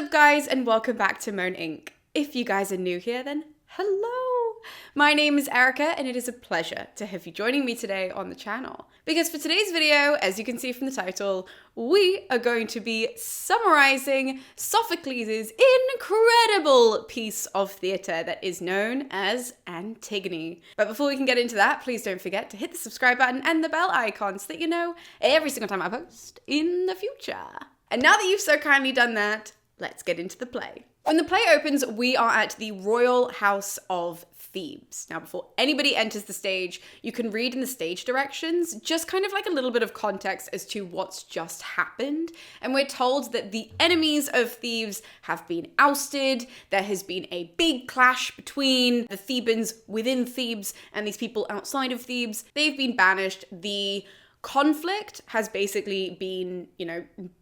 up guys, and welcome back to MoAn Inc. If you guys are new here, then hello! My name is Erica and it is a pleasure to have you joining me today on the channel. Because for today's video, as you can see from the title, we are going to be summarizing Sophocles' incredible piece of theatre that is known as Antigone. But before we can get into that, please don't forget to hit the subscribe button and the bell icon so that you know every single time I post in the future. And now that you've so kindly done that, let's get into the play. When the play opens, we are at the royal house of Thebes. Now, before anybody enters the stage, you can read in the stage directions just kind of like a little bit of context as to what's just happened. And we're told that the enemies of Thebes have been ousted. There has been a big clash between the Thebans within Thebes and these people outside of Thebes. They've been banished. The conflict has basically been,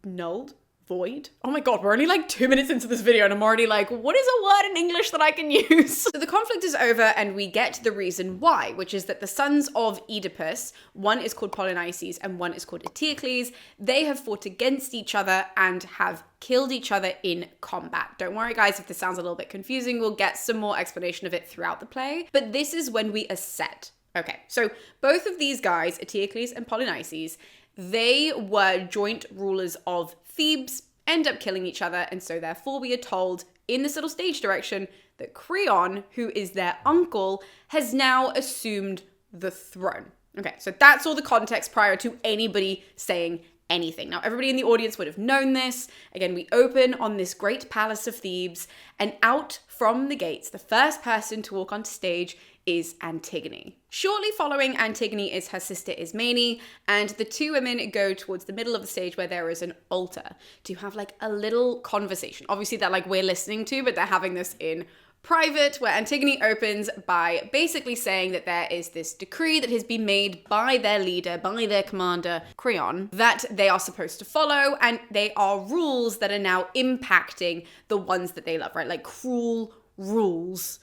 nulled. Void. Oh my god, we're only like 2 minutes into this video and I'm already like, what is a word in English that I can use? So the conflict is over and we get the reason why, which is that the sons of Oedipus, one is called Polynices and one is called Eteocles, they have fought against each other and have killed each other in combat. Don't worry guys if this sounds a little bit confusing, we'll get some more explanation of it throughout the play, but this is when we are set. Okay, so both of these guys, Eteocles and Polynices, they were joint rulers of Thebes, end up killing each other, and so therefore we are told in this little stage direction that Creon, who is their uncle, has now assumed the throne. Okay, so that's all the context prior to anybody saying anything. Now, everybody in the audience would have known this. Again, we open on this great palace of Thebes, and out from the gates, the first person to walk onto stage is Antigone. Shortly following Antigone is her sister Ismene, and the two women go towards the middle of the stage where there is an altar to have like a little conversation. Obviously that like we're listening to, but they're having this in private, where Antigone opens by basically saying that there is this decree that has been made by their leader, by their commander, Creon, that they are supposed to follow, and they are rules that are now impacting the ones that they love, right? Like cruel rules.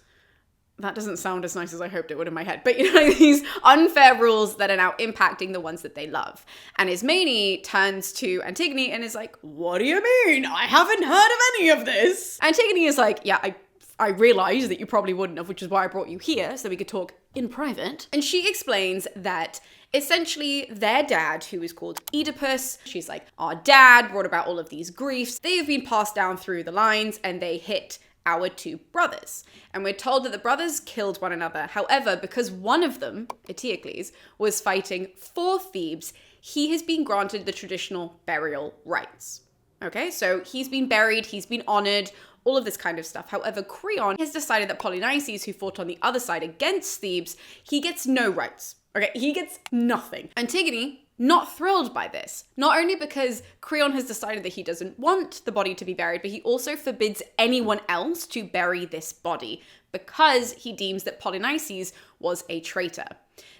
That doesn't sound as nice as I hoped it would in my head. But these unfair rules that are now impacting the ones that they love. And Ismene turns to Antigone and is like, what do you mean? I haven't heard of any of this. Antigone is like, yeah, I realize that you probably wouldn't have, which is why I brought you here so we could talk in private. And she explains that essentially their dad, who is called Oedipus, she's like, our dad brought about all of these griefs. They have been passed down through the lines and they hit our two brothers. And we're told that the brothers killed one another. However, because one of them, Eteocles, was fighting for Thebes, he has been granted the traditional burial rights. Okay, so he's been buried, he's been honored, all of this kind of stuff. However, Creon has decided that Polynices, who fought on the other side against Thebes, he gets no rights. Okay, he gets nothing. Antigone, not thrilled by this. Not only because Creon has decided that he doesn't want the body to be buried, but he also forbids anyone else to bury this body because he deems that Polynices was a traitor.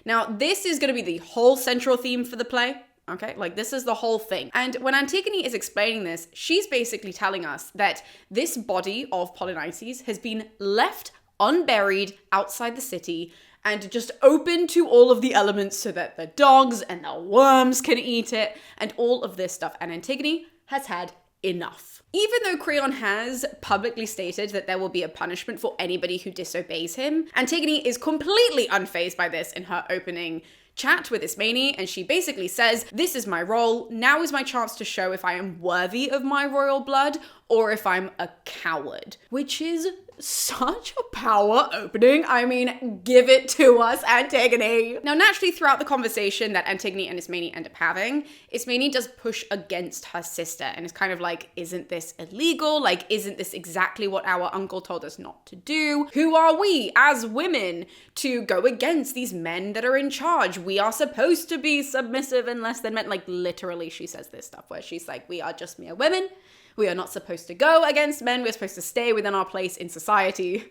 Now, this is going to be the whole central theme for the play. Okay, like this is the whole thing. And when Antigone is explaining this, she's basically telling us that this body of Polynices has been left unburied outside the city and just open to all of the elements so that the dogs and the worms can eat it and all of this stuff. And Antigone has had enough. Even though Creon has publicly stated that there will be a punishment for anybody who disobeys him, Antigone is completely unfazed by this in her opening chat with Ismene, and she basically says, this is my role, now is my chance to show if I am worthy of my royal blood or if I'm a coward, which is such a power opening. I mean, give it to us, Antigone. Now, naturally, throughout the conversation that Antigone and Ismene end up having, Ismene does push against her sister and is kind of like, isn't this illegal? Like, isn't this exactly what our uncle told us not to do? Who are we as women to go against these men that are in charge? We are supposed to be submissive and less than men. Like, literally, she says this stuff where she's like, we are just mere women. We are not supposed to go against men. We're supposed to stay within our place in society.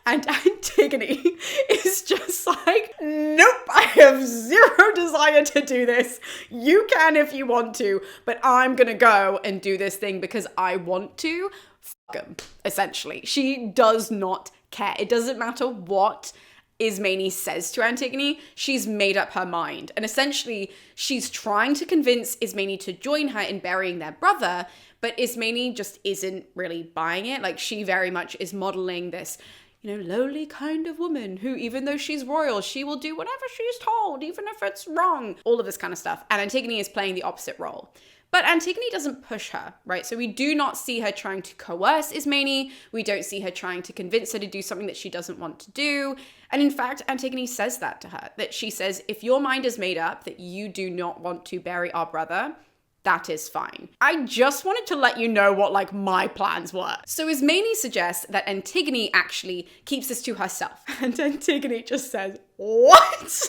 And Antigone is just like, nope, I have zero desire to do this. You can if you want to, but I'm gonna go and do this thing because I want to. Fuck 'em, essentially. She does not care. It doesn't matter what Ismene says to Antigone, she's made up her mind. And essentially, she's trying to convince Ismene to join her in burying their brother, But Ismene just isn't really buying it. Like, she very much is modeling this, lowly kind of woman who, even though she's royal, she will do whatever she's told, even if it's wrong. All of this kind of stuff. And Antigone is playing the opposite role. But Antigone doesn't push her, right? So we do not see her trying to coerce Ismene. We don't see her trying to convince her to do something that she doesn't want to do. And in fact, Antigone says that to her, that she says, if your mind is made up that you do not want to bury our brother, that is fine. I just wanted to let you know what my plans were. So Ismene suggests that Antigone actually keeps this to herself. And Antigone just says, what?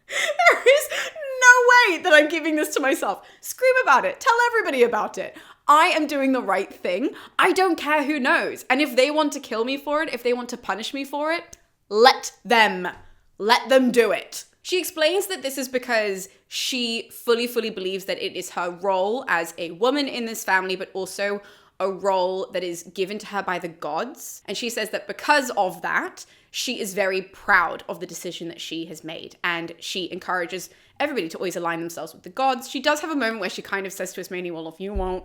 There is no way that I'm keeping this to myself. Scream about it. Tell everybody about it. I am doing the right thing. I don't care who knows. And if they want to kill me for it, if they want to punish me for it, let them. Let them do it. She explains that this is because she fully believes that it is her role as a woman in this family, but also a role that is given to her by the gods. And she says that because of that, she is very proud of the decision that she has made. And she encourages everybody to always align themselves with the gods. She does have a moment where she kind of says to Ismene, well, if you won't,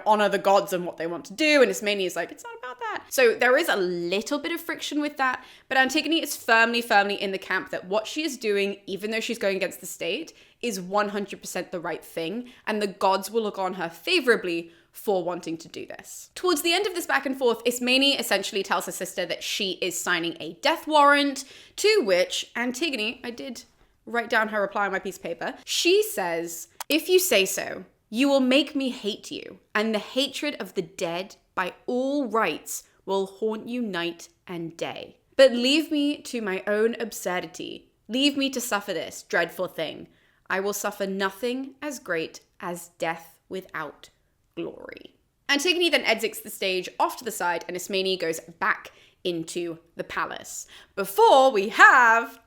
honor the gods and what they want to do. And Ismene is like, it's not about that. So there is a little bit of friction with that. But Antigone is firmly in the camp that what she is doing, even though she's going against the state, is 100% the right thing. And the gods will look on her favorably for wanting to do this. Towards the end of this back and forth, Ismene essentially tells her sister that she is signing a death warrant, to which Antigone, I did write down her reply on my piece of paper. She says, if you say so, you will make me hate you, and the hatred of the dead by all rights will haunt you night and day. But leave me to my own absurdity. Leave me to suffer this dreadful thing. I will suffer nothing as great as death without glory. Antigone then exits the stage off to the side, and Ismene goes back into the palace. Before we have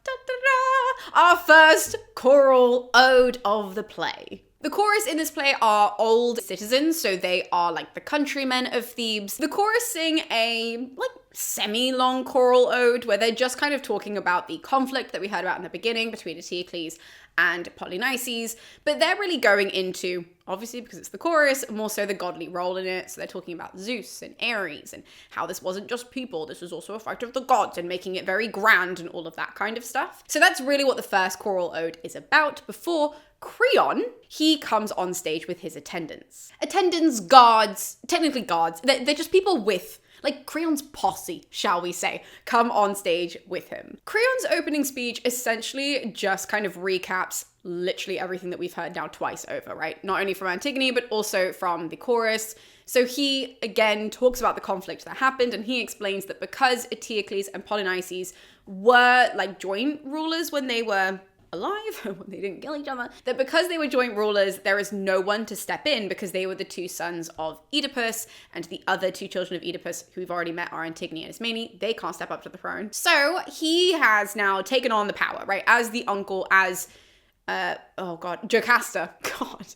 our first choral ode of the play. The chorus in this play are old citizens, so they are like the countrymen of Thebes. The chorus sing a semi-long choral ode where they're just kind of talking about the conflict that we heard about in the beginning between Eteocles and Polynices, but they're really going into, obviously because it's the chorus, more so the godly role in it. So they're talking about Zeus and Ares and how this wasn't just people, this was also a fight of the gods, and making it very grand and all of that kind of stuff. So that's really what the first choral ode is about, before Creon, he comes on stage with his attendants. Attendants, guards, technically guards, they're just people with, Creon's posse, shall we say, come on stage with him. Creon's opening speech essentially just kind of recaps literally everything that we've heard now twice over, right? Not only from Antigone, but also from the chorus. So he, again, talks about the conflict that happened, and he explains that because Eteocles and Polynices were joint rulers when they were alive, when they didn't kill each other, that because they were joint rulers, there is no one to step in because they were the two sons of Oedipus, and the other two children of Oedipus, who we've already met, are Antigone and Ismene. They can't step up to the throne. So he has now taken on the power, right? As the uncle, as Jocasta.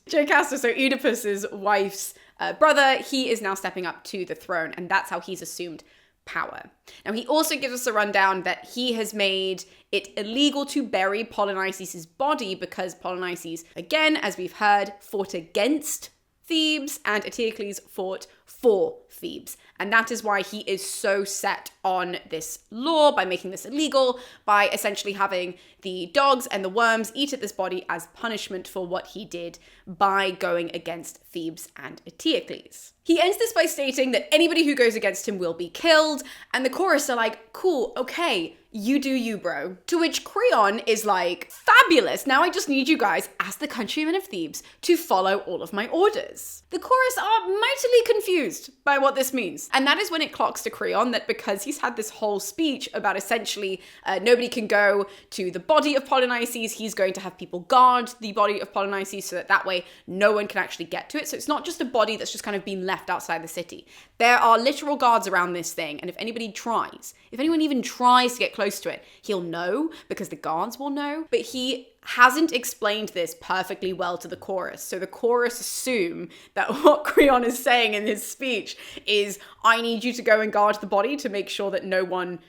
Jocasta, so Oedipus's wife's brother, he is now stepping up to the throne, and that's how he's assumed power. Now, he also gives us a rundown that he has made it illegal to bury Polynices' body because Polynices, again, as we've heard, fought against Thebes, and Eteocles fought for Thebes. And that is why he is so set on this law, by making this illegal, by essentially having the dogs and the worms eat at this body as punishment for what he did by going against Thebes and Eteocles. He ends this by stating that anybody who goes against him will be killed, and the chorus are like, cool, okay, you do you, bro. To which Creon is like, fabulous, now I just need you guys, as the countrymen of Thebes, to follow all of my orders. The chorus are mightily confused by what this means. And that is when it clocks to Creon that because he's had this whole speech about essentially nobody can go to the body of Polynices, he's going to have people guard the body of Polynices so that way no one can actually get to it. So it's not just a body that's just kind of been left outside the city. There are literal guards around this thing, and if anyone even tries to get close to it, he'll know because the guards will know, but he hasn't explained this perfectly well to the chorus. So the chorus assume that what Creon is saying in his speech is, I need you to go and guard the body to make sure that no one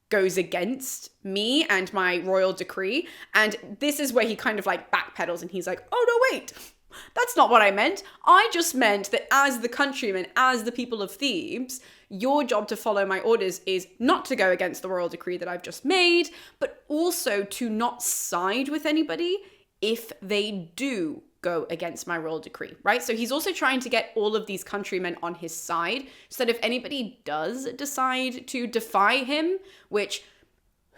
goes against me and my royal decree. And this is where he kind of backpedals, and he's like, oh no, wait, That's not what I meant. I just meant that as the countrymen, as the people of Thebes, your job to follow my orders is not to go against the royal decree that I've just made, but also to not side with anybody if they do go against my royal decree, right? So he's also trying to get all of these countrymen on his side so that if anybody does decide to defy him, which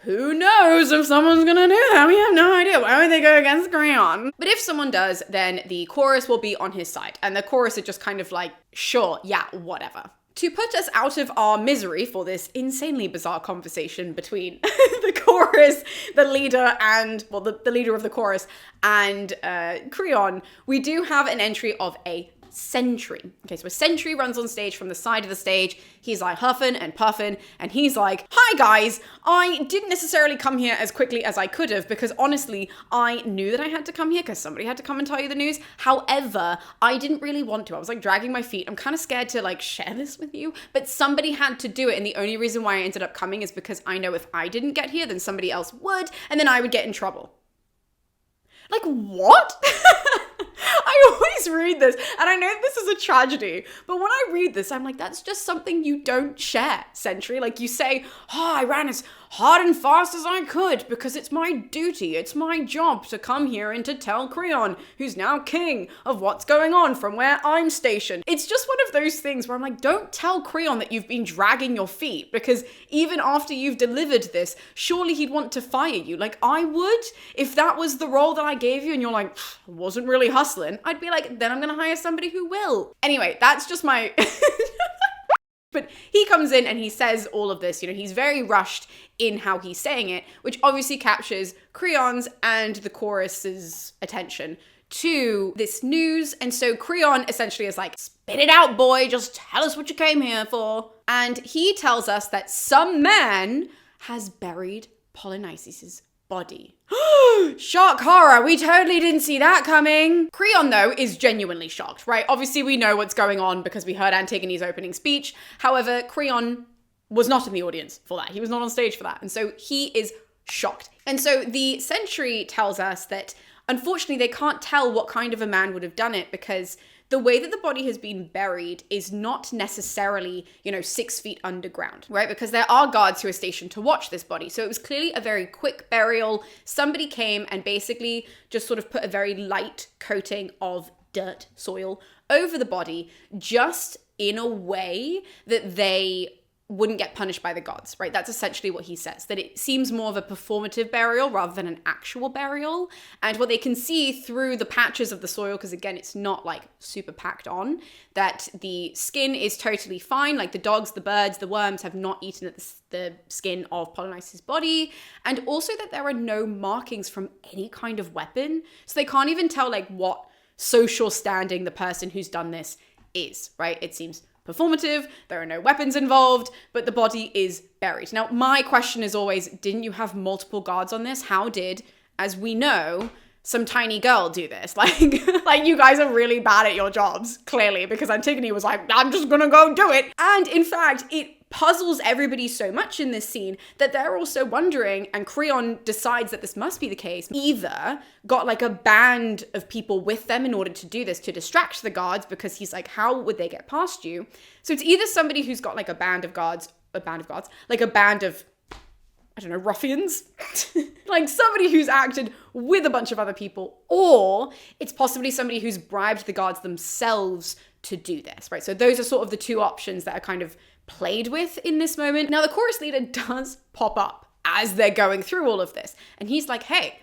who knows if someone's gonna do that? We have no idea. Why would they go against Creon? But if someone does, then the chorus will be on his side. And the chorus are just kind of like, sure, yeah, whatever. To put us out of our misery for this insanely bizarre conversation between the chorus, the leader and, well, the leader of the chorus and Creon, we do have an entry of a sentry. Okay, so a sentry runs on stage from the side of the stage. He's like huffing and puffing, and he's like, hi guys, I didn't necessarily come here as quickly as I could have because honestly, I knew that I had to come here because somebody had to come and tell you the news. However, I didn't really want to. I was like dragging my feet. I'm kind of scared to like share this with you, but somebody had to do it. And the only reason why I ended up coming is because I know if I didn't get here, then somebody else would, and then I would get in trouble. Like, what? I always read this, and I know this is a tragedy, but when I read this, I'm like, that's just something you don't share, Sentry. Like, you say, oh, I ran as hard and fast as I could because it's my duty, it's my job to come here and to tell Creon, who's now king, of what's going on from where I'm stationed. It's just one of those things where I'm like, don't tell Creon that you've been dragging your feet, because even after you've delivered this, surely he'd want to fire you. Like I would, if that was the role that I gave you and you're like, I wasn't really hustling, I'd be like, then I'm gonna hire somebody who will. Anyway, that's just my... But he comes in and he says all of this, you know, he's very rushed in how he's saying it, which obviously captures Creon's and the chorus's attention to this news. And so Creon essentially is like, spit it out, boy, just tell us what you came here for. And he tells us that some man has buried Polynices' body. Shock, horror, we totally didn't see that coming. Creon, though, is genuinely shocked, right? Obviously, we know what's going on because we heard Antigone's opening speech. However, Creon was not in the audience for that. He was not on stage for that. And so he is shocked. And so the sentry tells us that, unfortunately, they can't tell what kind of a man would have done it because the way that the body has been buried is not necessarily, 6 feet underground, right? Because there are guards who are stationed to watch this body. So it was clearly a very quick burial. Somebody came and basically just sort of put a very light coating of dirt, soil over the body, just in a way that they wouldn't get punished by the gods, right? That's essentially what he says, that it seems more of a performative burial rather than an actual burial. And what they can see through the patches of the soil, because again, it's not like super packed on, that the skin is totally fine. Like the dogs, the birds, the worms have not eaten at the skin of Polynices' body. And also that there are no markings from any kind of weapon. So they can't even tell like what social standing the person who's done this is, right? It seems performative, there are no weapons involved, but the body is buried. Now, my question is always, didn't you have multiple guards on this? How did, as we know, some tiny girl do this? Like you guys are really bad at your jobs, clearly, because Antigone was like, I'm just gonna go do it. And in fact, it puzzles everybody so much in this scene that they're also wondering, and Creon decides that this must be the case, either got like a band of people with them in order to do this, to distract the guards, because he's like, how would they get past you? So it's either somebody who's got like a band of I don't know, ruffians, like somebody who's acted with a bunch of other people, or it's possibly somebody who's bribed the guards themselves to do this, right? So those are sort of the two options that are kind of played with in this moment. Now, the chorus leader does pop up as they're going through all of this, and he's like, hey,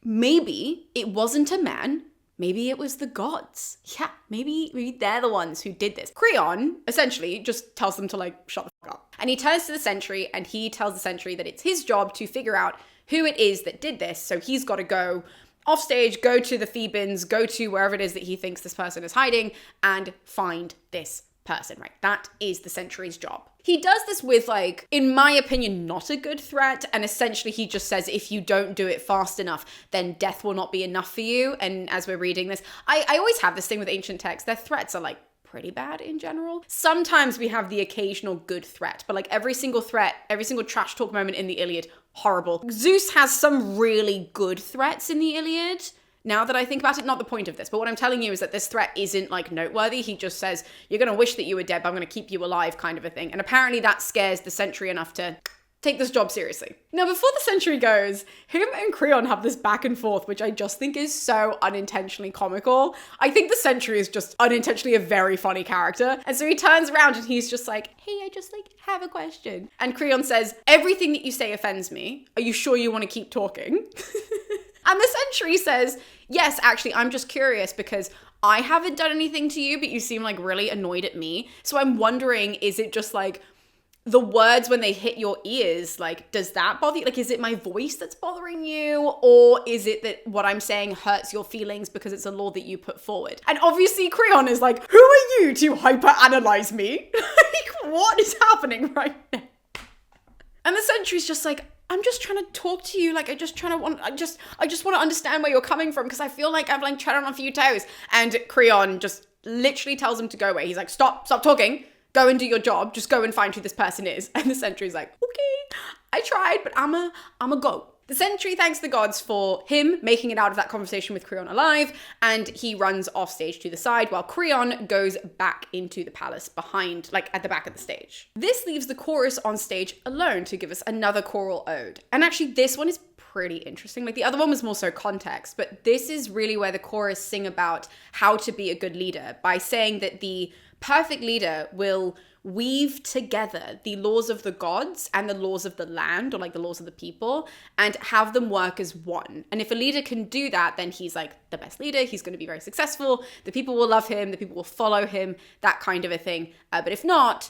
maybe it wasn't a man, maybe it was the gods. Yeah, maybe they're the ones who did this. Creon essentially just tells them to like, shut the fuck up. And he turns to the sentry and he tells the sentry that it's his job to figure out who it is that did this. So he's got to go off stage, go to the Thebans, go to wherever it is that he thinks this person is hiding and find this person, right? That is the sentry's job. He does this with like, in my opinion, not a good threat. And essentially he just says, if you don't do it fast enough, then death will not be enough for you. And as we're reading this, I always have this thing with ancient texts, their threats are like pretty bad in general. Sometimes we have the occasional good threat, but like every single threat, every single trash talk moment in the Iliad, horrible. Zeus has some really good threats in the Iliad. Now that I think about it, not the point of this, but what I'm telling you is that this threat isn't like noteworthy. He just says, you're going to wish that you were dead, but I'm going to keep you alive kind of a thing. And apparently that scares the sentry enough to take this job seriously. Now, before the sentry goes, him and Creon have this back and forth, which I just think is so unintentionally comical. I think the sentry is just unintentionally a very funny character. And so he turns around and he's just like, hey, I just like have a question. And Creon says, everything that you say offends me. Are you sure you want to keep talking? And the sentry says, yes, actually, I'm just curious because I haven't done anything to you, but you seem like really annoyed at me. So I'm wondering, is it just like the words when they hit your ears, like, does that bother you? Like, is it my voice that's bothering you? Or is it that what I'm saying hurts your feelings because it's a law that you put forward? And obviously Creon is like, who are you to hyper-analyze me? Like, what is happening right now? And the sentry's just like, I'm just trying to talk to you. Like, I just want to understand where you're coming from because I feel like I'm like treading on a few toes. And Creon just literally tells him to go away. He's like, stop talking. Go and do your job. Just go and find who this person is. And the sentry's like, okay, I tried, but I'm a go. The sentry thanks the gods for him making it out of that conversation with Creon alive, and he runs off stage to the side while Creon goes back into the palace behind, like at the back of the stage. This leaves the chorus on stage alone to give us another choral ode. And actually this one is pretty interesting. Like the other one was more so context, but this is really where the chorus sing about how to be a good leader by saying that the perfect leader will weave together the laws of the gods and the laws of the land, or like the laws of the people, and have them work as one. And if a leader can do that, then he's like the best leader. He's going to be very successful. The people will love him. The people will follow him, that kind of a thing. But if not,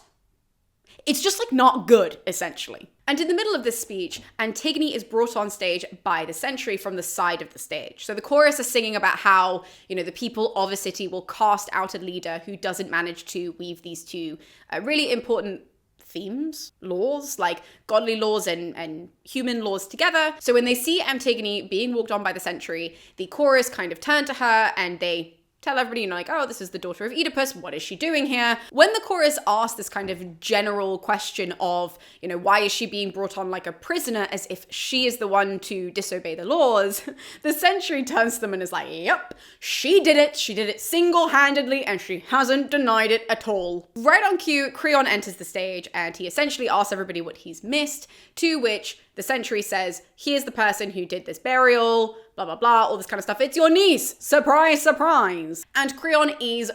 it's just like not good, essentially. And in the middle of this speech, Antigone is brought on stage by the sentry from the side of the stage. So the chorus is singing about how, you know, the people of a city will cast out a leader who doesn't manage to weave these two really important themes, laws, like godly laws and human laws together. So when they see Antigone being walked on by the sentry, the chorus kind of turn to her and they tell everybody, you know, like, oh, this is the daughter of Oedipus. What is she doing here? When the chorus asks this kind of general question of, you know, why is she being brought on like a prisoner as if she is the one to disobey the laws? The sentry turns to them and is like, yep, she did it. She did it single-handedly and she hasn't denied it at all. Right on cue, Creon enters the stage and he essentially asks everybody what he's missed, to which the sentry says, here's the person who did this burial, blah, blah, blah, all this kind of stuff. It's your niece. Surprise, surprise. And Creon is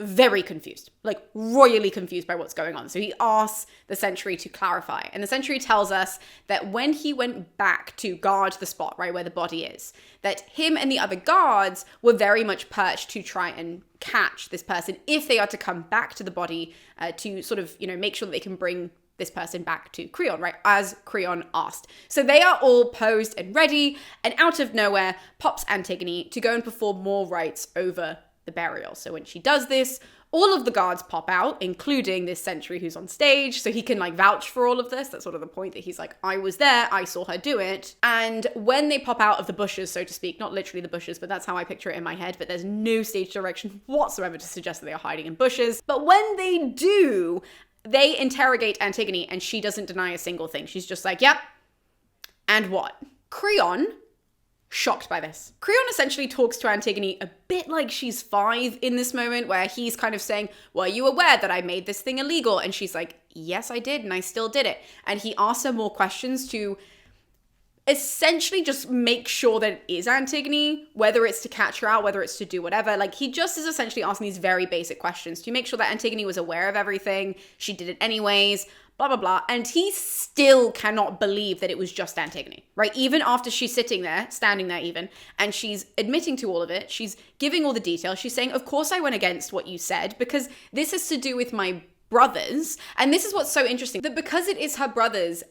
very confused, like royally confused by what's going on. So he asks the sentry to clarify. And the sentry tells us that when he went back to guard the spot, right, where the body is, that him and the other guards were very much perched to try and catch this person if they are to come back to the body to sort of, you know, make sure that they can bring this person back to Creon, right, as Creon asked. So they are all posed and ready, and out of nowhere pops Antigone to go and perform more rites over the burial. So when she does this, all of the guards pop out, including this sentry who's on stage, so he can like vouch for all of this. That's sort of the point, that he's like, I was there, I saw her do it. And when they pop out of the bushes, so to speak, not literally the bushes, but that's how I picture it in my head, but there's no stage direction whatsoever to suggest that they are hiding in bushes. But when they do, they interrogate Antigone and she doesn't deny a single thing. She's just like, yep. And what? Creon, shocked by this. Creon essentially talks to Antigone a bit like she's 5 in this moment, where he's kind of saying, were you aware that I made this thing illegal? And she's like, yes, I did. And I still did it. And he asks her more questions to essentially just make sure that it is Antigone, whether it's to catch her out, whether it's to do whatever. Like, he just is essentially asking these very basic questions to make sure that Antigone was aware of everything. She did it anyways, blah, blah, blah. And he still cannot believe that it was just Antigone, right? Even after she's sitting there, standing there even, and she's admitting to all of it, she's giving all the details. She's saying, of course I went against what you said because this has to do with my brothers. And this is what's so interesting, that because it is her brothers,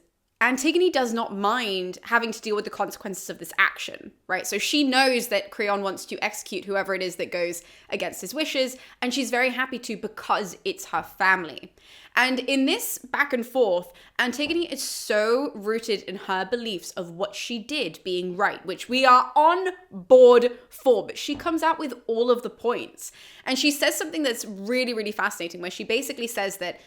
Antigone does not mind having to deal with the consequences of this action, right? So she knows that Creon wants to execute whoever it is that goes against his wishes, and she's very happy to because it's her family. And in this back and forth, Antigone is so rooted in her beliefs of what she did being right, which we are on board for, but she comes out with all of the points. And she says something that's really, really fascinating, where she basically says that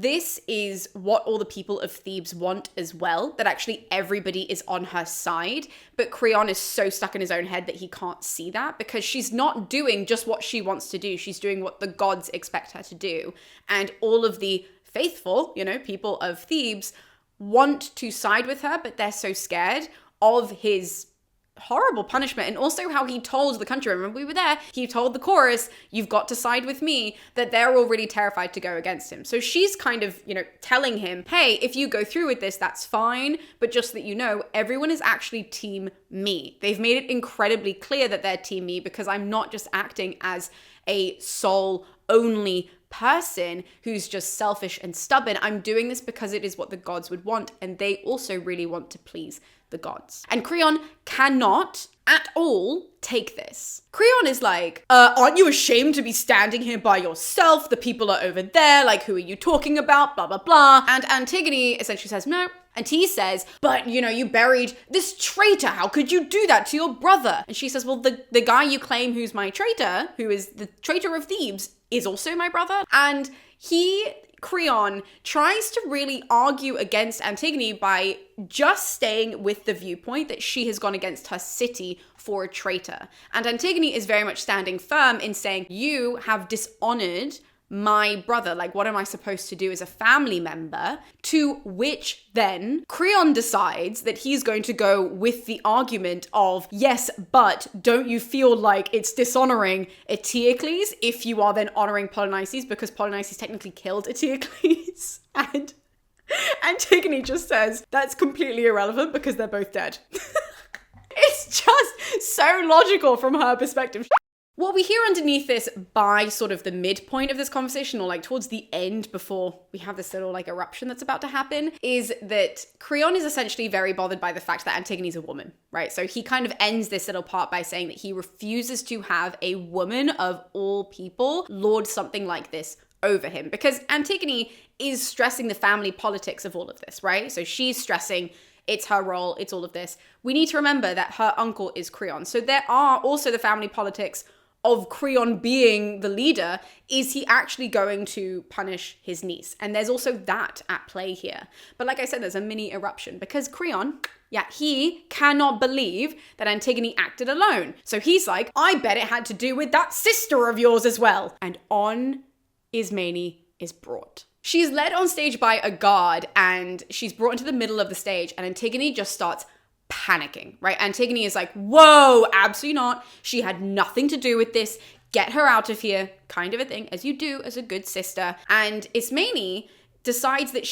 this is what all the people of Thebes want as well, that actually everybody is on her side. But Creon is so stuck in his own head that he can't see that, because she's not doing just what she wants to do. She's doing what the gods expect her to do. And all of the faithful, people of Thebes want to side with her, but they're so scared of his horrible punishment, and also how he told the country, remember we were there, he told the chorus, you've got to side with me, that they're all really terrified to go against him. So she's kind of, telling him, hey, if you go through with this, that's fine, but just that you know, everyone is actually team me. They've made it incredibly clear that they're team me, because I'm not just acting as a soul only person who's just selfish and stubborn. I'm doing this because it is what the gods would want, and they also really want to please the gods. And Creon cannot at all take this. Creon is like, aren't you ashamed to be standing here by yourself? The people are over there, like, who are you talking about? Blah, blah, blah. And Antigone essentially says, no. And he says, but, you buried this traitor. How could you do that to your brother? And she says, well, the guy you claim who's my traitor, who is the traitor of Thebes, is also my brother. And Creon tries to really argue against Antigone by just staying with the viewpoint that she has gone against her city for a traitor. And Antigone is very much standing firm in saying, you have dishonored my brother. Like, what am I supposed to do as a family member? To which then Creon decides that he's going to go with the argument of, yes, but don't you feel like it's dishonoring Eteocles if you are then honoring Polynices, because Polynices technically killed Eteocles? And Antigone just says, that's completely irrelevant because they're both dead. It's just so logical from her perspective. What we hear underneath this by sort of the midpoint of this conversation, or like towards the end before we have this little like eruption that's about to happen, is that Creon is essentially very bothered by the fact that Antigone is a woman, right? So he kind of ends this little part by saying that he refuses to have a woman of all people lord something like this over him, because Antigone is stressing the family politics of all of this, right? So she's stressing it's her role, it's all of this. We need to remember that her uncle is Creon. So there are also the family politics of Creon being the leader. Is he actually going to punish his niece? And there's also that at play here. But like I said, there's a mini eruption because Creon, he cannot believe that Antigone acted alone. So he's like, I bet it had to do with that sister of yours as well. And on Ismene is brought. She's led on stage by a guard and she's brought into the middle of the stage, and Antigone just starts panicking, right? Antigone is like, whoa, absolutely not. She had nothing to do with this. Get her out of here, kind of a thing, as you do as a good sister. And Ismene decides that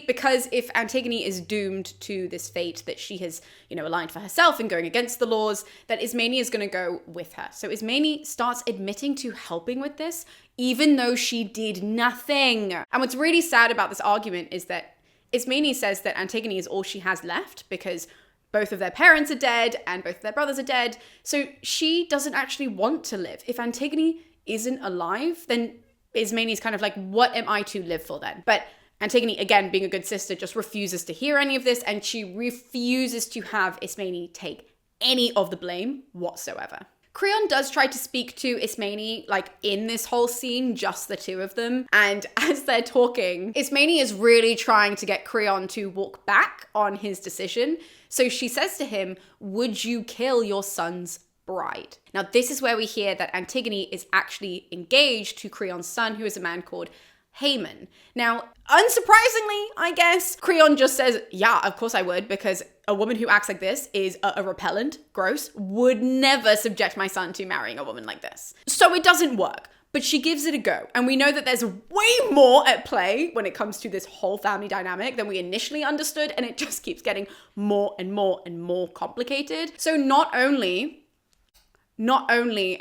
because if Antigone is doomed to this fate that she has, aligned for herself and going against the laws, that Ismene is going to go with her. So Ismene starts admitting to helping with this, even though she did nothing. And what's really sad about this argument is that Ismene says that Antigone is all she has left because both of their parents are dead and both of their brothers are dead. So she doesn't actually want to live. If Antigone isn't alive, then Ismene is kind of like, what am I to live for then? But Antigone, again, being a good sister, just refuses to hear any of this, and she refuses to have Ismene take any of the blame whatsoever. Creon does try to speak to Ismene, like in this whole scene, just the two of them. And as they're talking, Ismene is really trying to get Creon to walk back on his decision. So she says to him, would you kill your son's bride? Now, this is where we hear that Antigone is actually engaged to Creon's son, who is a man called Haman. Now, unsurprisingly, I guess, Creon just says, yeah, of course I would, because a woman who acts like this is a repellent, gross, would never subject my son to marrying a woman like this. So it doesn't work, but she gives it a go. And we know that there's way more at play when it comes to this whole family dynamic than we initially understood, and it just keeps getting more and more and more complicated. So not only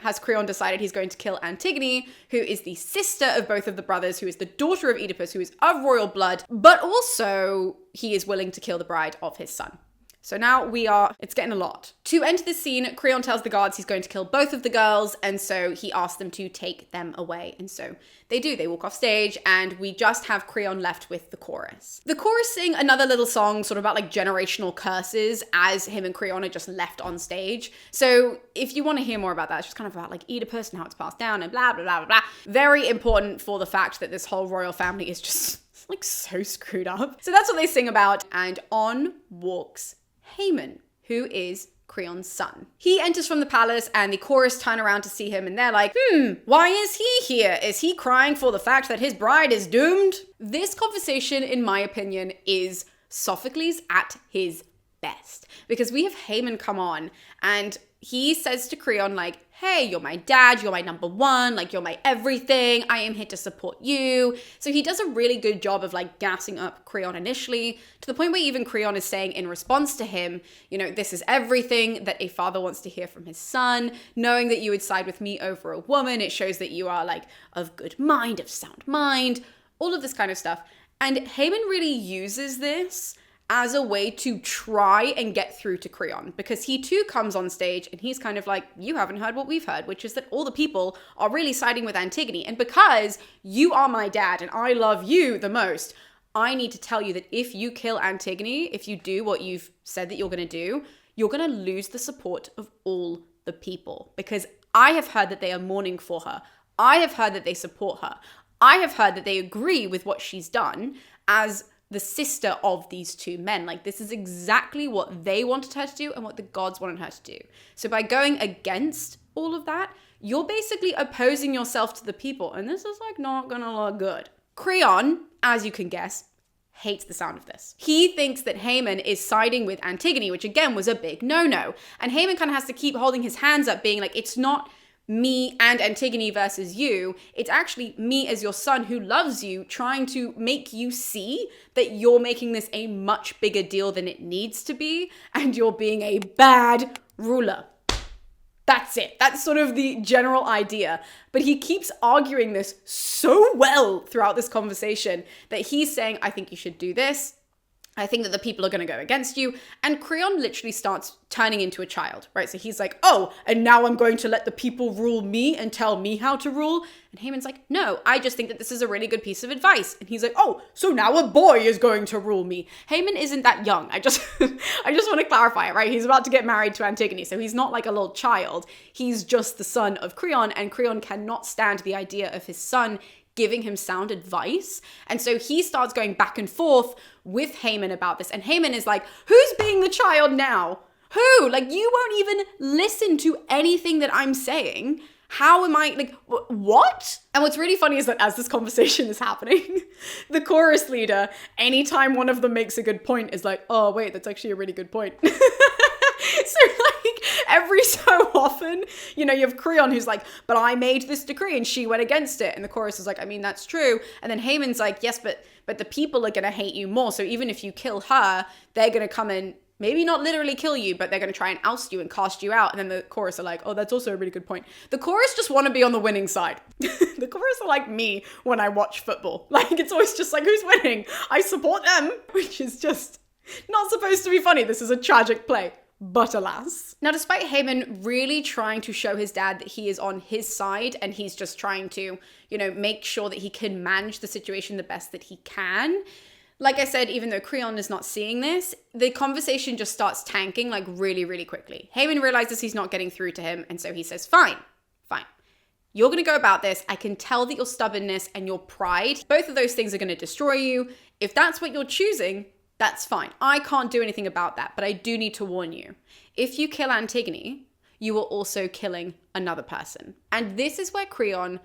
has Creon decided he's going to kill Antigone, who is the sister of both of the brothers, who is the daughter of Oedipus, who is of royal blood, but also he is willing to kill the bride of his son. So now it's getting a lot. To enter this scene, Creon tells the guards he's going to kill both of the girls, and so he asks them to take them away. And so they do. They walk off stage, and we just have Creon left with the chorus. The chorus sing another little song sort of about like generational curses as him and Creon are just left on stage. So if you want to hear more about that, it's just kind of about like Oedipus and how it's passed down and blah, blah, blah, blah, blah. Very important for the fact that this whole royal family is just Like so screwed up. So that's what they sing about. And on walks Haman, who is Creon's son. He enters from the palace and the chorus turn around to see him and they're like, why is he here? Is he crying for the fact that his bride is doomed? This conversation, in my opinion, is Sophocles at his best. Because we have Haman come on and he says to Creon like, hey, you're my dad, you're my number one, like you're my everything, I am here to support you. So he does a really good job of like gassing up Creon initially, to the point where even Creon is saying in response to him, you know, this is everything that a father wants to hear from his son. Knowing that you would side with me over a woman, it shows that you are like of good mind, of sound mind, all of this kind of stuff. And Haman really uses this as a way to try and get through to Creon, because he too comes on stage and he's kind of like, you haven't heard what we've heard, which is that all the people are really siding with Antigone. And because you are my dad and I love you the most, I need to tell you that if you kill Antigone, if you do what you've said that you're going to do, you're going to lose the support of all the people, because I have heard that they are mourning for her. I have heard that they support her. I have heard that they agree with what she's done as the sister of these two men. Like, this is exactly what they wanted her to do and what the gods wanted her to do. So by going against all of that, you're basically opposing yourself to the people. And this is like not gonna look good. Creon, as you can guess, hates the sound of this. He thinks that Haman is siding with Antigone, which again was a big no-no. And Haman kind of has to keep holding his hands up being like, it's not me and Antigone versus you. It's actually me as your son who loves you, trying to make you see that you're making this a much bigger deal than it needs to be, and you're being a bad ruler. That's it. That's sort of the general idea. But he keeps arguing this so well throughout this conversation that he's saying, I think you should do this. I think that the people are going to go against you. And Creon literally starts turning into a child, right? So he's like, oh, and now I'm going to let the people rule me and tell me how to rule. And Haman's like, no, I just think that this is a really good piece of advice. And he's like, oh, so now a boy is going to rule me. Haman isn't that young. I just want to clarify it, right? He's about to get married to Antigone. So he's not like a little child. He's just the son of Creon, and Creon cannot stand the idea of his son giving him sound advice. And so he starts going back and forth with Haman about this. And Haman is like, who's being the child now? Who? Like, you won't even listen to anything that I'm saying. How am I, like, what? And what's really funny is that as this conversation is happening, the chorus leader, anytime one of them makes a good point, is like, oh, wait, that's actually a really good point. So like every so often, you know, you have Creon who's like, but I made this decree and she went against it. And the chorus is like, I mean, that's true. And then Haman's like, yes, but the people are going to hate you more. So even if you kill her, they're going to come and maybe not literally kill you, but they're going to try and oust you and cast you out. And then the chorus are like, oh, that's also a really good point. The chorus just want to be on the winning side. The chorus are like me when I watch football. Like, it's always just like, who's winning? I support them, which is just not supposed to be funny. This is a tragic play. But alas. Now, despite Haman really trying to show his dad that he is on his side and he's just trying to, you know, make sure that he can manage the situation the best that he can, like I said, even though Creon is not seeing this, the conversation just starts tanking like really, really quickly. Haman realizes he's not getting through to him, and so he says, fine. You're going to go about this. I can tell that your stubbornness and your pride, both of those things are going to destroy you. If that's what you're choosing, that's fine. I can't do anything about that, but I do need to warn you. If you kill Antigone, you are also killing another person. And this is where Creon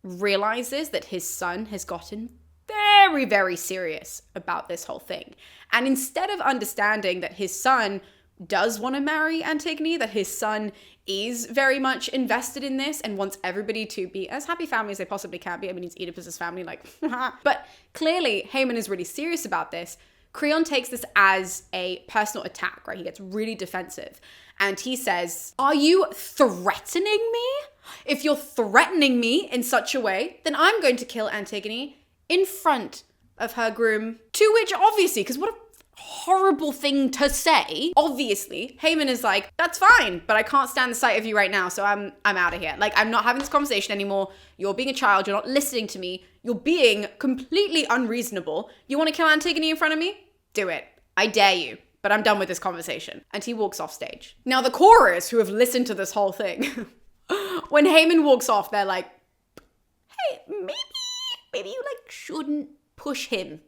realizes that his son has gotten very, very serious about this whole thing. And instead of understanding that his son does want to marry Antigone, that his son is very much invested in this and wants everybody to be as happy family as they possibly can be. I mean, he's Oedipus's family, like, but clearly Haman is really serious about this. Creon takes this as a personal attack, right? He gets really defensive. And he says, are you threatening me? If you're threatening me in such a way, then I'm going to kill Antigone in front of her groom. To which obviously, because what a horrible thing to say, obviously, Haman is like, that's fine, but I can't stand the sight of you right now, so I'm out of here. Like, I'm not having this conversation anymore. You're being a child. You're not listening to me. You're being completely unreasonable. You want to kill Antigone in front of me? Do it. I dare you. But I'm done with this conversation. And he walks off stage. Now the chorus, who have listened to this whole thing, when Haman walks off, they're like, hey, maybe you like shouldn't push him,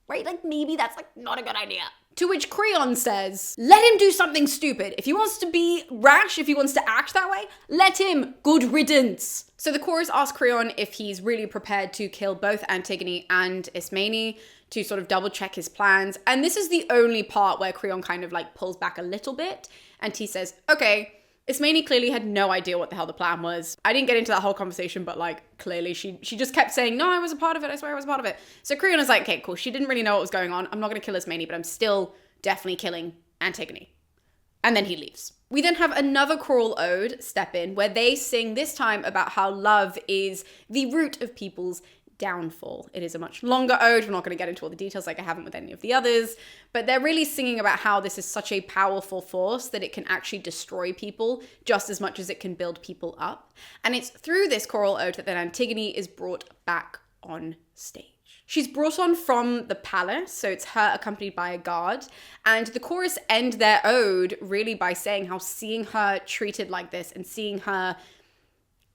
right? Like maybe that's like not a good idea. To which Creon says, let him do something stupid. If he wants to be rash, if he wants to act that way, let him. Good riddance. So the chorus asks Creon if he's really prepared to kill both Antigone and Ismene to sort of double check his plans. And this is the only part where Creon kind of like pulls back a little bit. And he says, okay, Ismene clearly had no idea what the hell the plan was. I didn't get into that whole conversation, but like clearly she just kept saying, no, I was a part of it. I swear I was a part of it. So Creon is like, okay, cool. She didn't really know what was going on. I'm not going to kill Ismene, but I'm still definitely killing Antigone. And then he leaves. We then have another choral ode step in where they sing this time about how love is the root of people's downfall. It is a much longer ode. We're not going to get into all the details like I haven't with any of the others, but they're really singing about how this is such a powerful force that it can actually destroy people just as much as it can build people up. And it's through this choral ode that then Antigone is brought back on stage. She's brought on from the palace, so it's her accompanied by a guard, and the chorus end their ode really by saying how seeing her treated like this and seeing her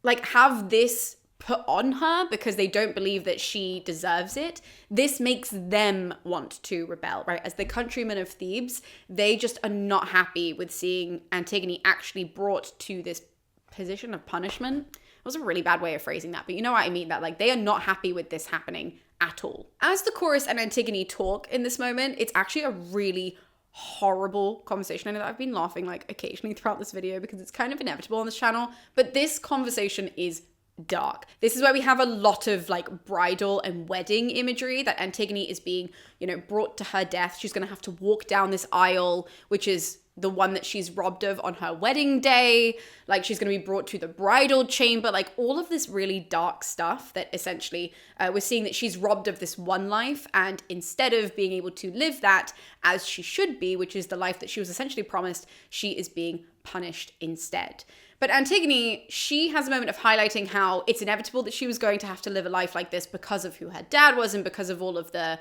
like have this put on her because they don't believe that she deserves it, this makes them want to rebel, right? As the countrymen of Thebes, they just are not happy with seeing Antigone actually brought to this position of punishment. It was a really bad way of phrasing that, but you know what I mean, that like they are not happy with this happening at all. As the chorus and Antigone talk in this moment, it's actually a really horrible conversation. I know that I've been laughing like occasionally throughout this video because it's kind of inevitable on this channel, but this conversation is dark. This is where we have a lot of like bridal and wedding imagery that Antigone is being, brought to her death. She's going to have to walk down this aisle, which is the one that she's robbed of on her wedding day. Like she's going to be brought to the bridal chamber, like all of this really dark stuff that essentially we're seeing that she's robbed of this one life. And instead of being able to live that as she should be, which is the life that she was essentially promised, she is being punished instead. But Antigone, she has a moment of highlighting how it's inevitable that she was going to have to live a life like this because of who her dad was and because of all of the,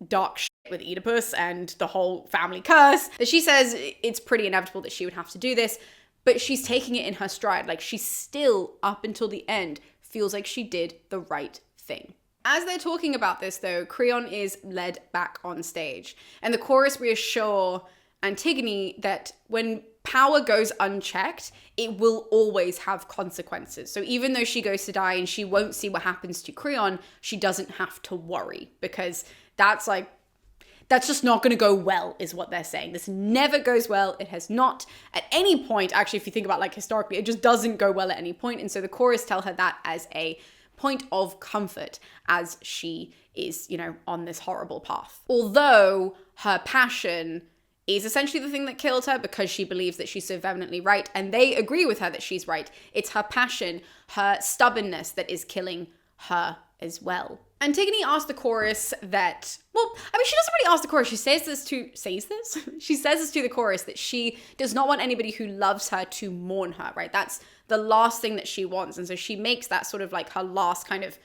dark shit with Oedipus and the whole family curse. That she says it's pretty inevitable that she would have to do this, but she's taking it in her stride. Like she still, up until the end, feels like she did the right thing. As they're talking about this though, Creon is led back on stage and the chorus reassure Antigone that when power goes unchecked, it will always have consequences. So even though she goes to die and she won't see what happens to Creon, she doesn't have to worry because that's just not going to go well is what they're saying. This never goes well. It has not at any point, actually, if you think about like historically, it just doesn't go well at any point. And so the chorus tell her that as a point of comfort as she is, on this horrible path. Although her passion is essentially the thing that killed her because she believes that she's so vehemently right. And they agree with her that she's right. It's her passion, her stubbornness that is killing her as well. Antigone asks the chorus that, she doesn't really ask the chorus. She says this to the chorus that she does not want anybody who loves her to mourn her, right? That's the last thing that she wants. And so she makes that sort of like her last kind of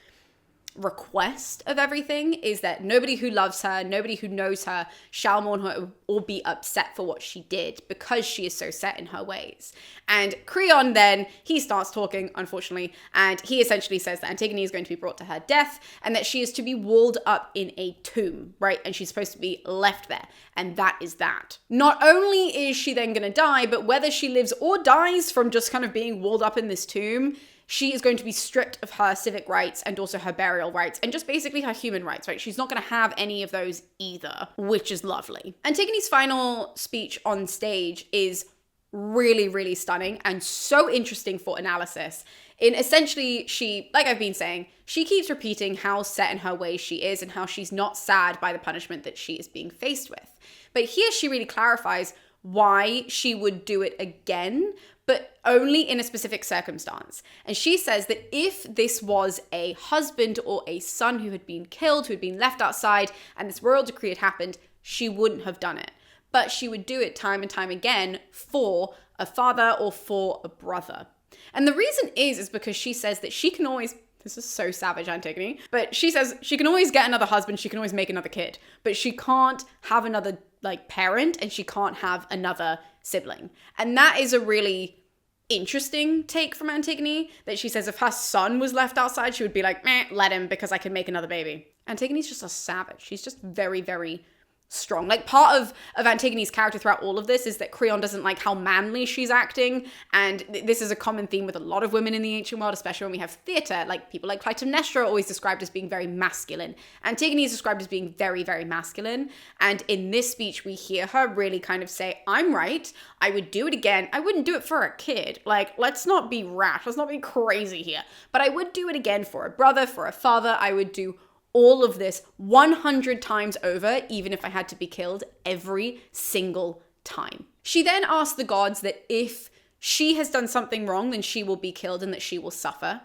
request of everything is that nobody who loves her, nobody who knows her shall mourn her or be upset for what she did because she is so set in her ways. And Creon then, he starts talking, unfortunately, and he essentially says that Antigone is going to be brought to her death and that she is to be walled up in a tomb, right? And she's supposed to be left there. And that is that. Not only is she then going to die, but whether she lives or dies from just kind of being walled up in this tomb, she is going to be stripped of her civic rights and also her burial rights and just basically her human rights, right? She's not going to have any of those either, which is lovely. Antigone's final speech on stage is really, really stunning and so interesting for analysis. In essentially, she, like I've been saying, she keeps repeating how set in her ways she is and how she's not sad by the punishment that she is being faced with. But here she really clarifies why she would do it again, but only in a specific circumstance. And she says that if this was a husband or a son who had been killed, who had been left outside, and this royal decree had happened, she wouldn't have done it. But she would do it time and time again for a father or for a brother. And the reason is because she says that she can always, this is so savage, Antigone, but she says she can always get another husband, she can always make another kid, but she can't have another parent and she can't have another sibling. And that is a really interesting take from Antigone, that she says if her son was left outside, she would be like, let him because I can make another baby. Antigone's just a savage. She's just very, very strong. Like, part of Antigone's character throughout all of this is that Creon doesn't like how manly she's acting, and this is a common theme with a lot of women in the ancient world, especially when we have theater. Like, people like Clytemnestra are always described as being very masculine. Antigone is described as being very, very masculine, and in this speech we hear her really kind of say, I'm right, I would do it again. I wouldn't do it for a kid. Like, let's not be rash, let's not be crazy here, but I would do it again for a brother, for a father. I would do all of this 100 times over, even if I had to be killed every single time. She then asks the gods that if she has done something wrong, then she will be killed and that she will suffer.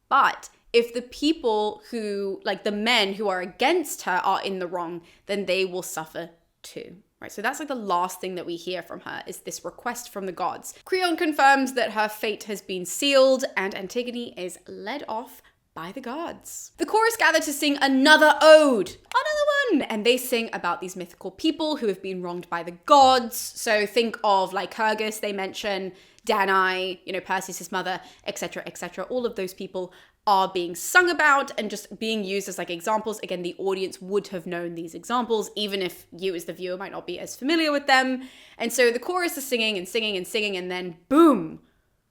But if the people who, like the men who are against her, are in the wrong, then they will suffer too. Right, so that's like the last thing that we hear from her, is this request from the gods. Creon confirms that her fate has been sealed, and Antigone is led off by the gods. The chorus gather to sing another ode, another one, and they sing about these mythical people who have been wronged by the gods. So think of Lycurgus, they mention Danae, Perseus' mother, etc., etc. All of those people are being sung about and just being used as like examples. Again, the audience would have known these examples, even if you as the viewer might not be as familiar with them. And so the chorus is singing and singing and singing, and then boom,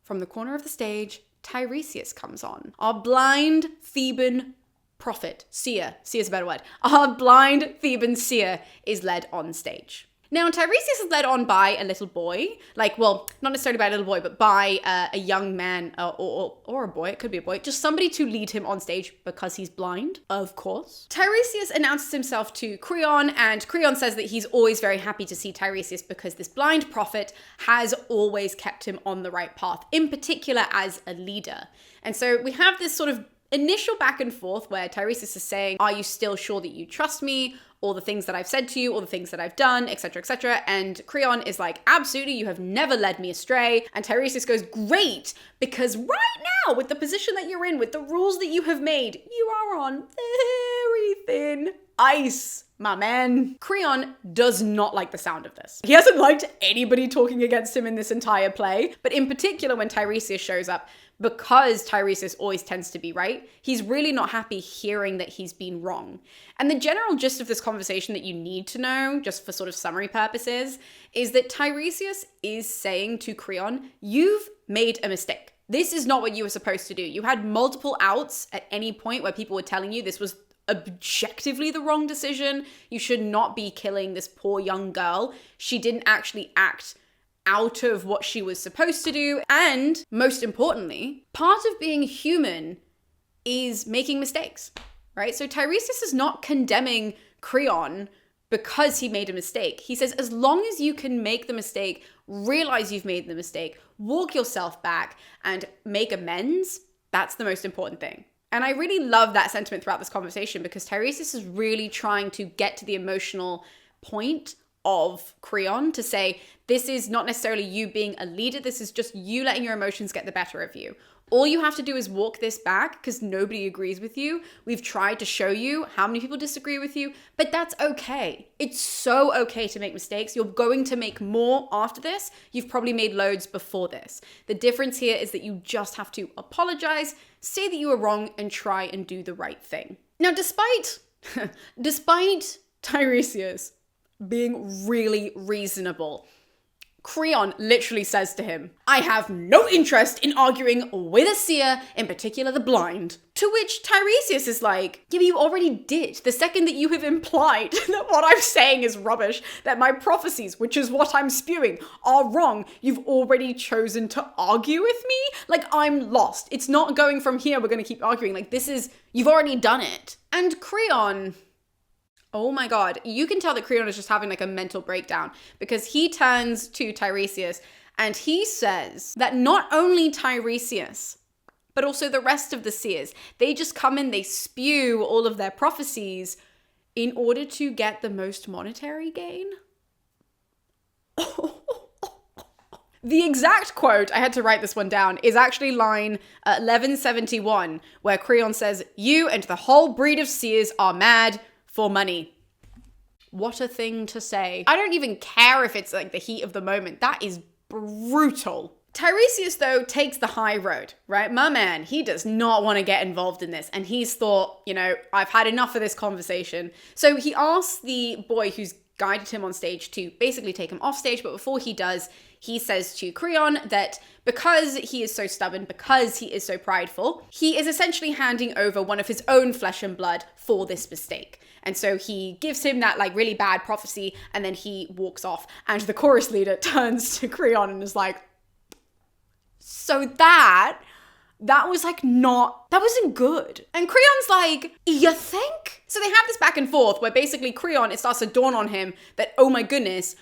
from the corner of the stage, Tiresias comes on. Our blind Theban prophet, seer is a better word. Our blind Theban seer is led on stage. Now, Tiresias is led on by a little boy, not necessarily by a little boy, but by a young man or a boy. It could be a boy, just somebody to lead him on stage because he's blind, of course. Tiresias announces himself to Creon, and Creon says that he's always very happy to see Tiresias because this blind prophet has always kept him on the right path, in particular as a leader. And so we have this sort of initial back and forth where Tiresias is saying, are you still sure that you trust me? All the things that I've said to you, all the things that I've done, etc., etc. And Creon is like, absolutely, you have never led me astray. And Tiresias goes, great, because right now, with the position that you're in, with the rules that you have made, you are on very thin ice, my man. Creon does not like the sound of this. He hasn't liked anybody talking against him in this entire play, but in particular when Tiresias shows up, because Tiresias always tends to be right, he's really not happy hearing that he's been wrong. And the general gist of this conversation that you need to know, just for sort of summary purposes, is that Tiresias is saying to Creon, you've made a mistake. This is not what you were supposed to do. You had multiple outs at any point where people were telling you this was objectively the wrong decision. You should not be killing this poor young girl. She didn't actually act out of what she was supposed to do. And most importantly, part of being human is making mistakes, right? So Tiresias is not condemning Creon because he made a mistake. He says, as long as you can make the mistake, realize you've made the mistake, walk yourself back and make amends, that's the most important thing. And I really love that sentiment throughout this conversation because Tiresias is really trying to get to the emotional point of Creon to say, this is not necessarily you being a leader, this is just you letting your emotions get the better of you. All you have to do is walk this back because nobody agrees with you. We've tried to show you how many people disagree with you, but that's okay. It's so okay to make mistakes. You're going to make more after this. You've probably made loads before this. The difference here is that you just have to apologize, say that you were wrong, and try and do the right thing. Now, despite Tiresias being really reasonable, Creon literally says to him, I have no interest in arguing with a seer, in particular the blind. To which Tiresias is like, yeah, but you already did. The second that you have implied that what I'm saying is rubbish, that my prophecies, which is what I'm spewing, are wrong, you've already chosen to argue with me? Like, I'm lost. It's not going from here, we're going to keep arguing. Like, you've already done it. And Creon, oh my God, you can tell that Creon is just having like a mental breakdown because he turns to Tiresias and he says that not only Tiresias, but also the rest of the seers, they just come in, they spew all of their prophecies in order to get the most monetary gain. The exact quote, I had to write this one down, is actually line 1171, where Creon says, you and the whole breed of seers are mad for money. What a thing to say. I don't even care if it's like the heat of the moment. That is brutal. Tiresias, though, takes the high road, right? My man, he does not want to get involved in this. And he's thought, I've had enough of this conversation. So he asks the boy who's guided him on stage to basically take him off stage. But before he does, he says to Creon that because he is so stubborn, because he is so prideful, he is essentially handing over one of his own flesh and blood for this mistake. And so he gives him that like really bad prophecy, and then he walks off. And the chorus leader turns to Creon and is like, so that was like that wasn't good. And Creon's like, you think? So they have this back and forth where basically Creon, it starts to dawn on him that, oh my goodness,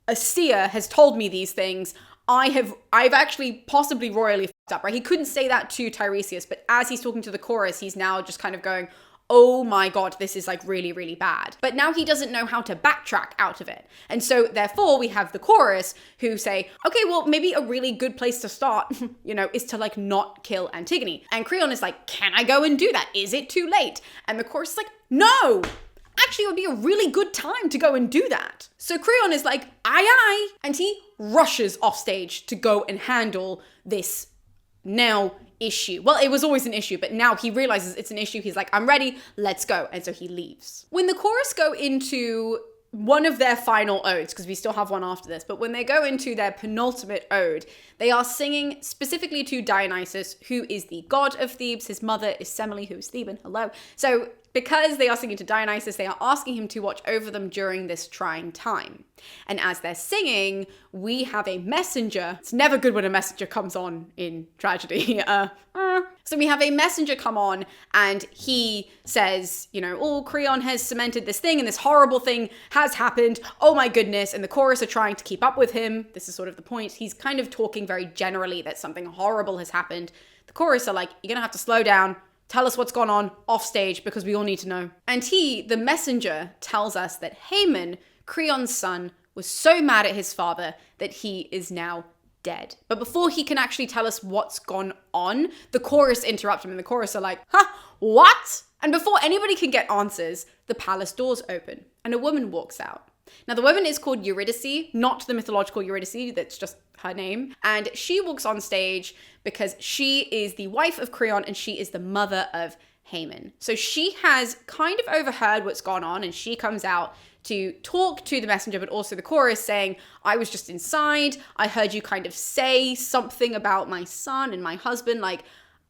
a seer has told me these things. I've actually possibly royally fucked up, right? He couldn't say that to Tiresias, but as he's talking to the chorus, he's now just kind of going, oh my God, this is like really, really bad. But now he doesn't know how to backtrack out of it. And so therefore we have the chorus who say, okay, well, maybe a really good place to start, is to like not kill Antigone. And Creon is like, can I go and do that? Is it too late? And the chorus is like, no, actually it would be a really good time to go and do that. So Creon is like, aye, aye. And he rushes off stage to go and handle this now issue. Well, it was always an issue, but now he realizes it's an issue. He's like, I'm ready, let's go. And so he leaves. When the chorus go into one of their final odes, because we still have one after this, but when they go into their penultimate ode, they are singing specifically to Dionysus, who is the god of Thebes. His mother is Semele, who is Theban. Hello. So because they are singing to Dionysus, they are asking him to watch over them during this trying time. And as they're singing, we have a messenger. It's never good when a messenger comes on in tragedy. So we have a messenger come on and he says, oh, Creon has cemented this thing and this horrible thing has happened. Oh my goodness. And the chorus are trying to keep up with him. This is sort of the point. He's kind of talking very generally that something horrible has happened. The chorus are like, you're going to have to slow down. Tell us what's gone on off stage because we all need to know. And he, the messenger, tells us that Haman, Creon's son, was so mad at his father that he is now dead. But before he can actually tell us what's gone on, the chorus interrupt him and the chorus are like, what? And before anybody can get answers, the palace doors open and a woman walks out. Now the woman is called Eurydice, not the mythological Eurydice, that's just her name. And she walks on stage because she is the wife of Creon and she is the mother of Haman. So she has kind of overheard what's gone on and she comes out to talk to the messenger, but also the chorus saying, I was just inside. I heard you kind of say something about my son and my husband. Like,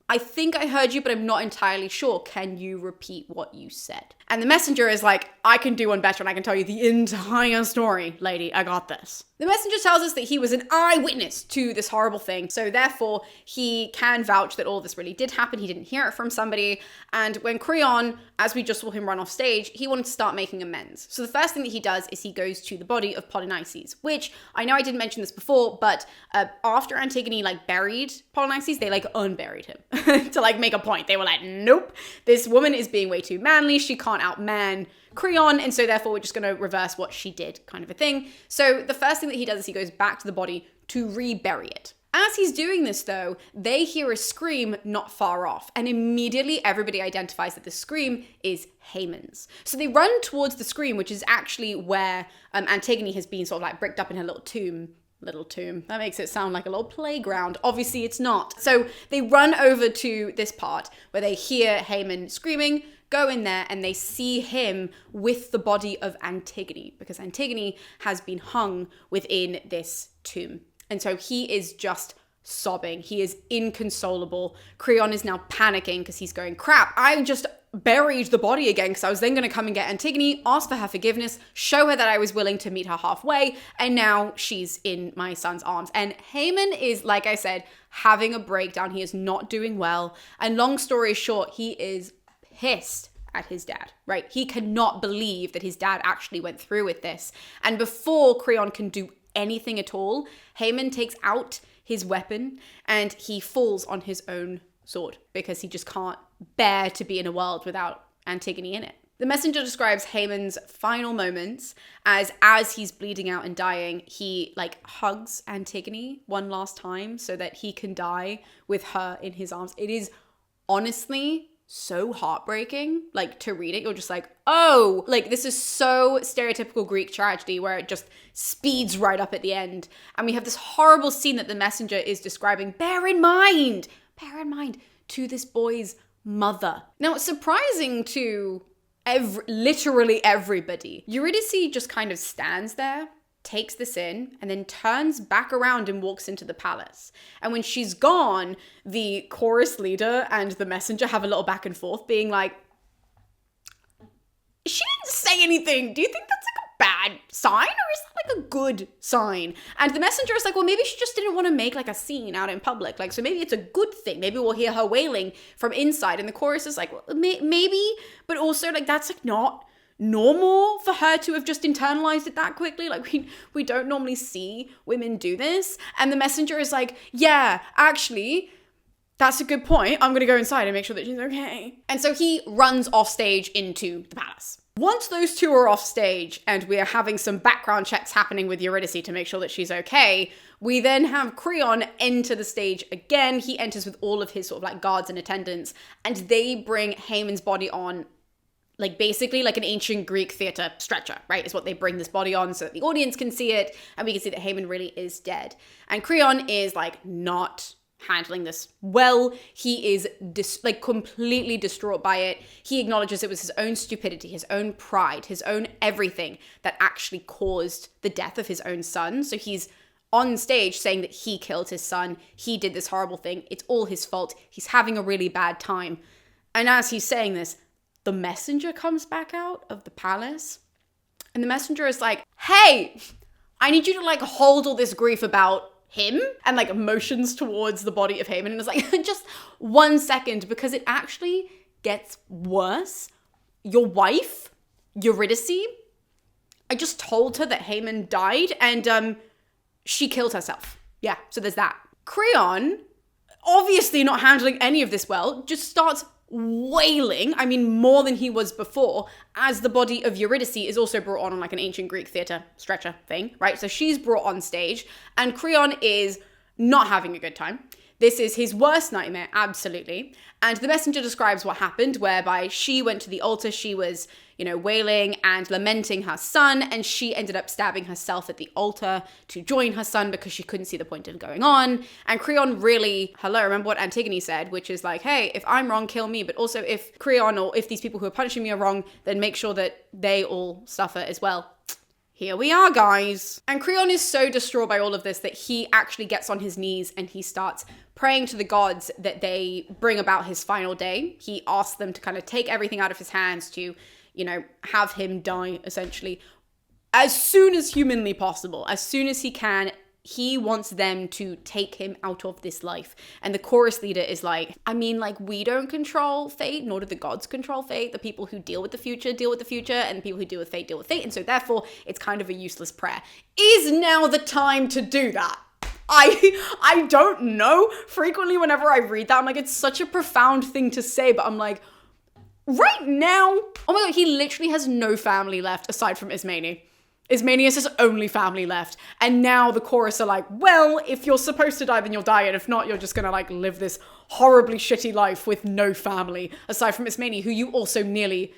I think I heard you, but I'm not entirely sure. Can you repeat what you said? And the messenger is like, I can do one better and I can tell you the entire story, lady. I got this. The messenger tells us that he was an eyewitness to this horrible thing. So therefore, he can vouch that all this really did happen. He didn't hear it from somebody. And when Creon, as we just saw him run off stage, he wanted to start making amends. So the first thing that he does is he goes to the body of Polynices, which I know I didn't mention this before, but after Antigone buried Polynices, they unburied him to make a point. They were like, nope, this woman is being way too manly. She can't outman Creon, and so therefore we're just going to reverse what she did, kind of a thing. So the first thing that he does is he goes back to the body to rebury it. As he's doing this though, they hear a scream not far off, and immediately everybody identifies that the scream is Haman's. So they run towards the scream, which is actually where Antigone has been sort of bricked up in her little tomb. That makes it sound like a little playground. Obviously it's not. So they run over to this part where they hear Haman screaming, go in there, and they see him with the body of Antigone, because Antigone has been hung within this tomb. And so he is just sobbing. He is inconsolable. Creon is now panicking because he's going, crap, I just buried the body again because I was then going to come and get Antigone, ask for her forgiveness, show her that I was willing to meet her halfway, and now she's in my son's arms. And Haman is, like I said, having a breakdown. He is not doing well. And long story short, he is pissed at his dad, right? He cannot believe that his dad actually went through with this. And before Creon can do anything at all, Haman takes out his weapon and he falls on his own sword because he just can't bear to be in a world without Antigone in it. The messenger describes Haman's final moments as he's bleeding out and dying, he hugs Antigone one last time so that he can die with her in his arms. It is honestly so heartbreaking. Like, to read it, you're just like, oh, like, this is so stereotypical Greek tragedy where it just speeds right up at the end. And we have this horrible scene that the messenger is describing. Bear in mind, to this boy's mother. Now, it's surprising to literally everybody. Eurydice just kind of stands there, takes this in, and then turns back around and walks into the palace. And when she's gone, the chorus leader and the messenger have a little back and forth, being like, she didn't say anything. Do you think that's like a bad sign, or is that like a good sign? And the messenger is like, well, maybe she just didn't want to make like a scene out in public. Like, so maybe it's a good thing. Maybe we'll hear her wailing from inside. And the chorus is like, well, maybe, but also like, that's like not normal for her to have just internalized it that quickly. Like, we don't normally see women do this. And the messenger is like, yeah, actually, that's a good point. I'm going to go inside and make sure that she's okay. And so he runs off stage into the palace. Once those two are off stage and we are having some background checks happening with Eurydice to make sure that she's okay, we then have Creon enter the stage again. He enters with all of his sort of like guards and attendants, and they bring Haemon's body on, like basically like an ancient Greek theater stretcher, right? Is what they bring this body on so that the audience can see it and we can see that Haemon really is dead. And Creon is like not handling this well. He is like completely distraught by it. He acknowledges it was his own stupidity, his own pride, his own everything that actually caused the death of his own son. So he's on stage saying that he killed his son. He did this horrible thing. It's all his fault. He's having a really bad time. And as he's saying this, the messenger comes back out of the palace, and the messenger is like, hey, I need you to like hold all this grief about him, and like motions towards the body of Haemon, and it's like, just 1 second, because it actually gets worse. Your wife, Eurydice, I just told her that Haemon died, and she killed herself. Yeah, so there's that. Creon, obviously not handling any of this well, just starts wailing, I mean more than he was before, as the body of Eurydice is also brought on like an ancient Greek theater stretcher thing, right? So she's brought on stage, and Creon is not having a good time. This is his worst nightmare, absolutely. And the messenger describes what happened, whereby she went to the altar, she was, wailing and lamenting her son, and she ended up stabbing herself at the altar to join her son because she couldn't see the point of going on. And Creon really, remember what Antigone said, which is like, hey, if I'm wrong, kill me, but also if Creon or if these people who are punishing me are wrong, then make sure that they all suffer as well. Here we are, guys. And Creon is so distraught by all of this that he actually gets on his knees and he starts praying to the gods that they bring about his final day. He asks them to kind of take everything out of his hands to, have him die, essentially, as soon as humanly possible, as soon as he can. He wants them to take him out of this life. And the chorus leader is like, we don't control fate, nor do the gods control fate. The people who deal with the future, and the people who deal with fate, deal with fate. And so therefore, it's kind of a useless prayer. Is now the time to do that? I don't know. Frequently, whenever I read that, I'm like, it's such a profound thing to say, but I'm like, right now? Oh my God, he literally has no family left aside from Ismene. Ismene is his only family left. And now the chorus are like, well, if you're supposed to die, then you'll die. And if not, you're just gonna like live this horribly shitty life with no family, aside from Ismene, who you also nearly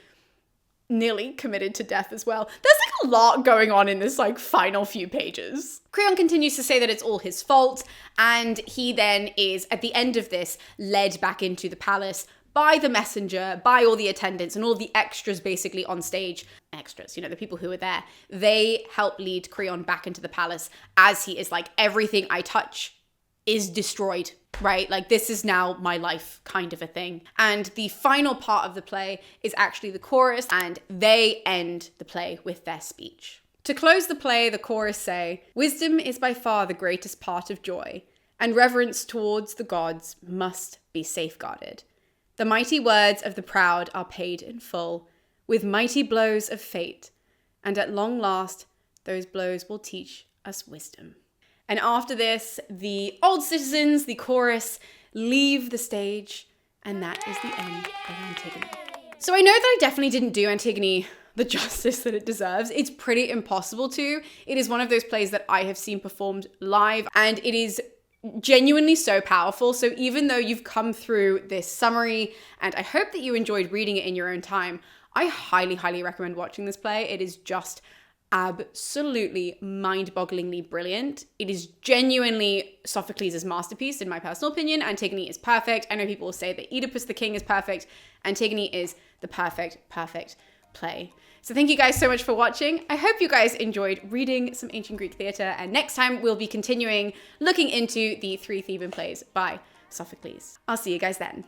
committed to death as well. There's like a lot going on in this like final few pages. Creon continues to say that it's all his fault. And he then is, at the end of this, led back into the palace by the messenger, by all the attendants and all the extras basically on stage. Extras, the people who are there. They help lead Creon back into the palace as he is like, everything I touch is destroyed, right? Like, this is now my life kind of a thing. And the final part of the play is actually the chorus, and they end the play with their speech. To close the play, the chorus say, "Wisdom is by far the greatest part of joy, and reverence towards the gods must be safeguarded. The mighty words of the proud are paid in full, with mighty blows of fate, and at long last, those blows will teach us wisdom." And after this, the old citizens, the chorus, leave the stage, and that is the end of Antigone. So I know that I definitely didn't do Antigone the justice that it deserves. It's pretty impossible to. It is one of those plays that I have seen performed live, and it is genuinely so powerful. So even though you've come through this summary, and I hope that you enjoyed reading it in your own time, I highly, highly recommend watching this play. It is just absolutely mind-bogglingly brilliant. It is genuinely Sophocles' masterpiece, in my personal opinion. Antigone is perfect. I know people will say that Oedipus the King is perfect. Antigone is the perfect play. So thank you guys so much for watching. I hope you guys enjoyed reading some ancient Greek theatre, and next time we'll be continuing looking into the 3 Theban plays by Sophocles. I'll see you guys then.